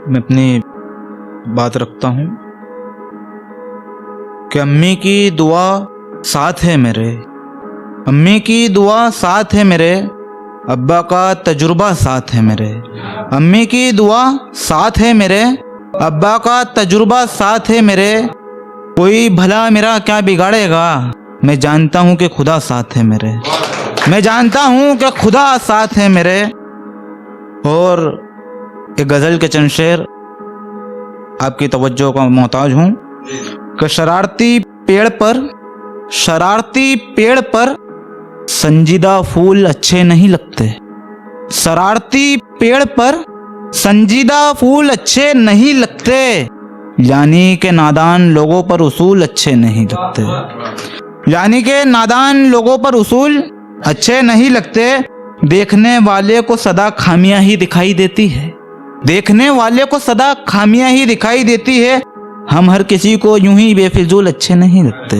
मैं अपनी बात रखता हूँ कि अम्मी की दुआ साथ है मेरे, अम्मी की दुआ साथ है मेरे, अब्बा का तजुर्बा साथ है मेरे। अम्मी की दुआ साथ है मेरे, अब्बा का तजुर्बा साथ है मेरे। कोई भला मेरा क्या बिगाड़ेगा, मैं जानता हूँ कि खुदा साथ है मेरे, मैं जानता हूँ कि खुदा साथ है मेरे। और एक गज़ल के चंद शेर आपकी तवज्जो का मोहताज हूँ कि शरारती पेड़ पर संजीदा फूल अच्छे नहीं लगते, शरारती पेड़ पर संजीदा फूल अच्छे नहीं लगते, यानी कि नादान लोगों पर उसूल अच्छे नहीं लगते, यानी कि नादान लोगों पर उसूल अच्छे नहीं लगते। देखने वाले को सदा खामियां ही दिखाई देती है, देखने वाले को सदा खामियां ही दिखाई देती है। हम हर किसी को यूं ही बेफिजूल अच्छे नहीं लगते,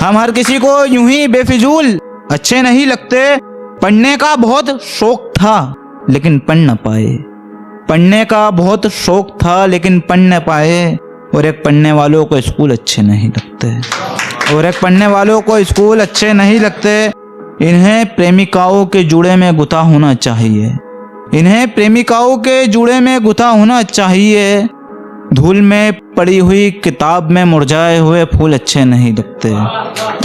हम हर किसी को यूं ही बेफिजूल अच्छे नहीं लगते। पढ़ने का बहुत शौक था लेकिन पढ़ न पाए, पढ़ने का बहुत शौक था लेकिन पढ़ न पाए। और एक पढ़ने वालों को स्कूल अच्छे नहीं लगते, और एक पढ़ने वालों को स्कूल अच्छे नहीं लगते। इन्हें प्रेमिकाओं के जूड़े में गुथा होना चाहिए, इन्हें प्रेमिकाओं के जूड़े में गुथा होना चाहिए। धूल में पड़ी हुई किताब में मुरझाए हुए फूल अच्छे नहीं लगते,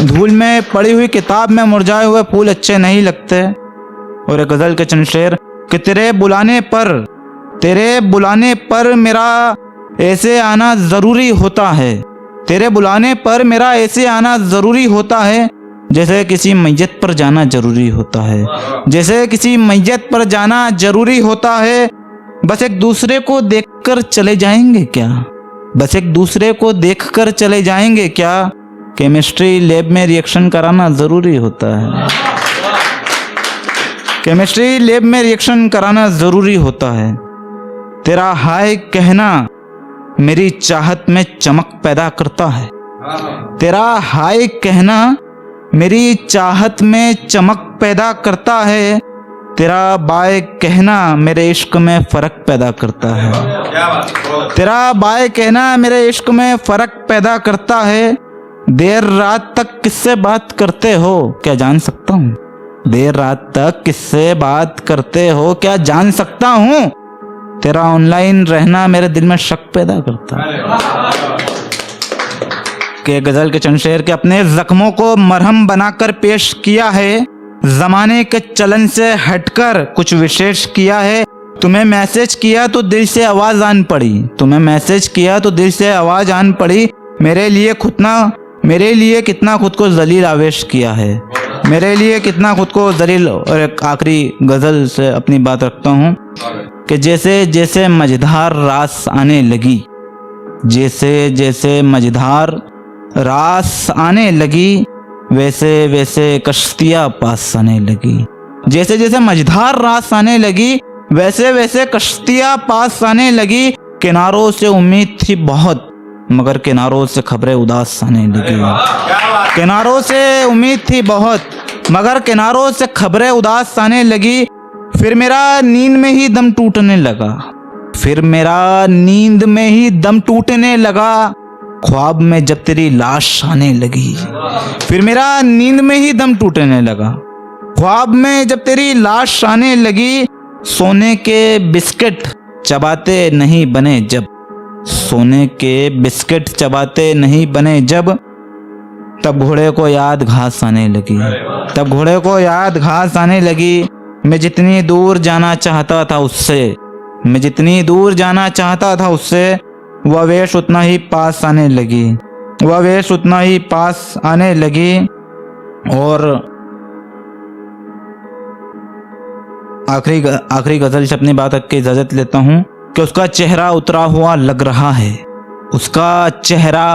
धूल में पड़ी हुई किताब में मुरझाए हुए फूल अच्छे नहीं लगते। और एक गज़ल के चंद शेर कि तेरे बुलाने पर मेरा ऐसे आना ज़रूरी होता है, तेरे बुलाने पर मेरा ऐसे आना ज़रूरी होता है, जैसे किसी मैयत पर जाना जरूरी होता है, जैसे किसी मैयत पर जाना जरूरी होता है। बस एक दूसरे को देखकर चले जाएंगे क्या, बस एक दूसरे को देखकर चले जाएंगे क्या, केमिस्ट्री लैब में रिएक्शन कराना जरूरी होता है, केमिस्ट्री लैब में रिएक्शन कराना जरूरी होता है। तेरा हाय कहना मेरी चाहत में चमक पैदा करता है, तेरा हाय कहना मेरी चाहत में चमक पैदा करता है, तेरा बाय कहना मेरे इश्क में फ़र्क पैदा करता है, तेरा बाय कहना मेरे इश्क में फ़र्क पैदा करता है। देर रात तक किससे बात करते हो क्या जान सकता हूँ, देर रात तक किससे बात करते हो क्या जान सकता हूँ, तेरा ऑनलाइन रहना मेरे दिल में शक पैदा करता है। के गज़ल के चंद शेर के अपने जख्मों को मरहम बनाकर पेश किया है, ज़माने के चलन से हटकर कुछ विशेष किया है। तुम्हें मैसेज किया तो दिल से आवाज़ आन पड़ी, तुम्हें मैसेज किया तो दिल से आवाज़ आन पड़ी। मेरे लिए कितना खुद को जलील आवेश किया है, मेरे लिए कितना खुद को जलील। और एक आखिरी गज़ल से अपनी बात रखता हूँ कि जैसे जैसे मझधार रास आने लगी, जैसे जैसे मझधार रास आने लगी, वैसे वैसे कश्तियाँ पास आने लगी, जैसे जैसे मझधार रास आने लगी, वैसे वैसे कश्तियाँ पास आने लगी। किनारों से उम्मीद थी बहुत मगर किनारों से खबरें उदास आने लगी, किनारों से उम्मीद थी बहुत मगर किनारों से खबरें उदास आने लगी। फिर मेरा नींद में ही दम टूटने लगा, फिर मेरा नींद में ही दम टूटने लगा, ख्वाब में जब तेरी लाश आने लगी, फिर मेरा नींद में ही दम टूटने लगा, ख्वाब में जब तेरी लाश आने लगी। सोने के बिस्किट चबाते नहीं बने जब, सोने के बिस्किट चबाते नहीं बने जब, तब घोड़े को याद घास आने लगी, तब घोड़े को याद घास आने लगी। मैं जितनी दूर जाना चाहता था उससे, मैं जितनी दूर जाना चाहता था उससे, वह वेश उतना ही पास आने लगी, वह वेश उतना ही पास आने लगी। और आखिरी गज़ल से अपनी बात रख के इजाज़त लेता हूँ कि उसका चेहरा उतरा हुआ लग रहा है, उसका चेहरा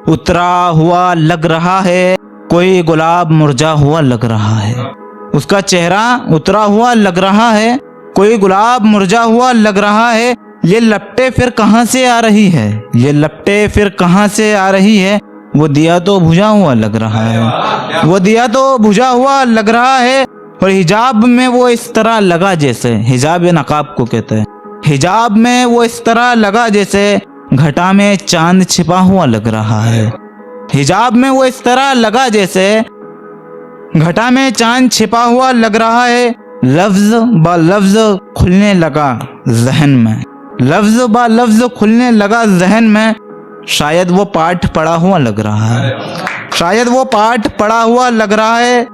उतरा हुआ लग रहा है, कोई गुलाब मुरझा हुआ लग रहा है, उसका चेहरा उतरा हुआ लग रहा है, कोई गुलाब मुरझा हुआ लग रहा है। ये लपटे फिर कहाँ से आ रही है, ये लपटे फिर कहाँ से आ रही है, वो दिया तो बुझा हुआ लग रहा है, वो दिया तो बुझा हुआ लग रहा है। और हिजाब में वो इस तरह लगा जैसे, हिजाब नकाब को कहते हैं, हिजाब में वो इस तरह लगा जैसे घटा में चांद छिपा हुआ लग रहा है। हिजाब में वो इस तरह लगा जैसे घटा में चांद छिपा हुआ लग रहा है। लफ्ज ब लफ्ज खुलने लगा जहन में, लफ्ज ब लफ्ज खुलने लगा जहन में। शायद वो पाठ पढ़ा हुआ लग रहा है, शायद वो पाठ पढ़ा हुआ लग रहा है।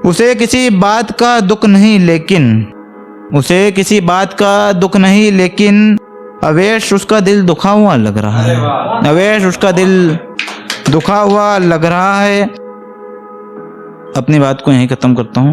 उसे किसी बात का दुख नहीं लेकिन, उसे किसी बात का दुख नहीं लेकिन अवेश उसका दिल दुखा हुआ लग रहा है, अवेश उसका दिल दुखा हुआ लग रहा है। अपनी बात को यहीं खत्म करता हूँ।